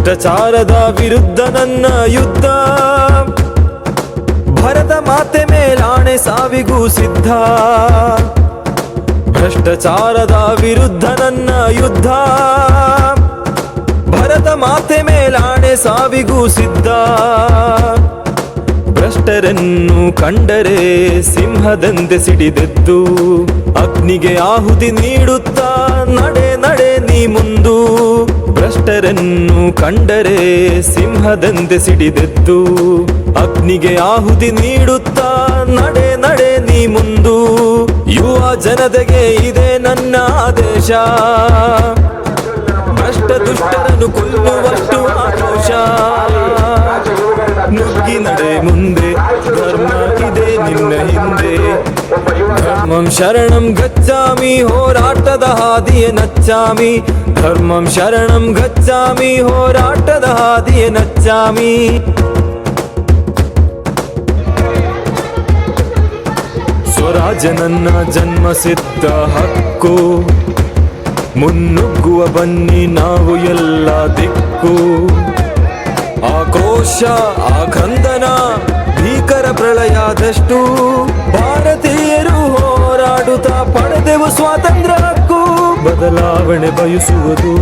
ಭ್ರಷ್ಟಾಚಾರದ ವಿರುದ್ಧ ನನ್ನ ಯುದ್ಧ, ಭರತ ಮಾತೆ ಮೇಲಾಣೆ ಸಾವಿಗೂ ಸಿದ್ಧ. ಭ್ರಷ್ಟಾಚಾರದ ವಿರುದ್ಧ ನನ್ನ ಯುದ್ಧ, ಭರತ ಮಾತೆ ಮೇಲಾಣೆ ಸಾವಿಗೂ ಸಿದ್ಧ. ಭ್ರಷ್ಟರನ್ನು ಕಂಡರೆ ಸಿಂಹದಂತೆ ಸಿಡಿದೆದ್ದು, ಅಗ್ನಿಗೆ ಆಹುತಿ ನೀಡುತ್ತಾ ನಡೆ ನಡೆ ನೀ ಮುಂದು. ಭ್ರಷ್ಟರನ್ನು ಕಂಡರೆ ಸಿಂಹದಂತೆ ಸಿಡಿದೆದ್ದು, ಅಗ್ನಿಗೆ ಆಹುತಿ ನೀಡುತ್ತಾ ನಡೆ ನಡೆ ನೀ ಮುಂದು. ಯುವ ಜನತೆಗೆ ಇದೆ ನನ್ನ ಆದೇಶ, ಭ್ರಷ್ಟ ದುಷ್ಟರನ್ನು ಕೊಲ್ಲುವಷ್ಟು ಆಕ್ರೋಶ. ನುಗ್ಗಿ ನಡೆ ಮುಂದೆ, ಧರ್ಮ ಇದೆ ನಿನ್ನ ಹಿಂದೆ. ಧರ್ಮಂ ಶರಣಂ ಗಚ್ಚಾಮಿ, ಹೋರಾಟದ ಹಾದಿಯ ನಚ್ಚಾಮಿ. ಧರ್ಮಂ ಶರಣಂ ಗಚ್ಚಾಮಿ, ಹೋರಾಟದ ಹಾದಿಯ ನಚ್ಚಾಮಿ. ಸ್ವರಾಜ್ಯ ನನ್ನ ಜನ್ಮಸಿದ್ಧ ಹಕ್ಕು, ಮುನ್ನುಗ್ಗುವ ಬನ್ನಿ ನಾವು ಎಲ್ಲ ದಿಕ್ಕು. ಆಕ್ರೋಶ ಆಕ್ರಂದನ ಭೀಕರ ಪ್ರಳಯದಷ್ಟು, ಭಾರತೀಯರು ಹೋರಾಡುತ್ತಾ ಪಡೆದೆವು ಸ್ವಾತಂತ್ರ್ಯ ಹಕ್ಕು. ಬದಲಾವಣೆ ಬಯಸುವುದು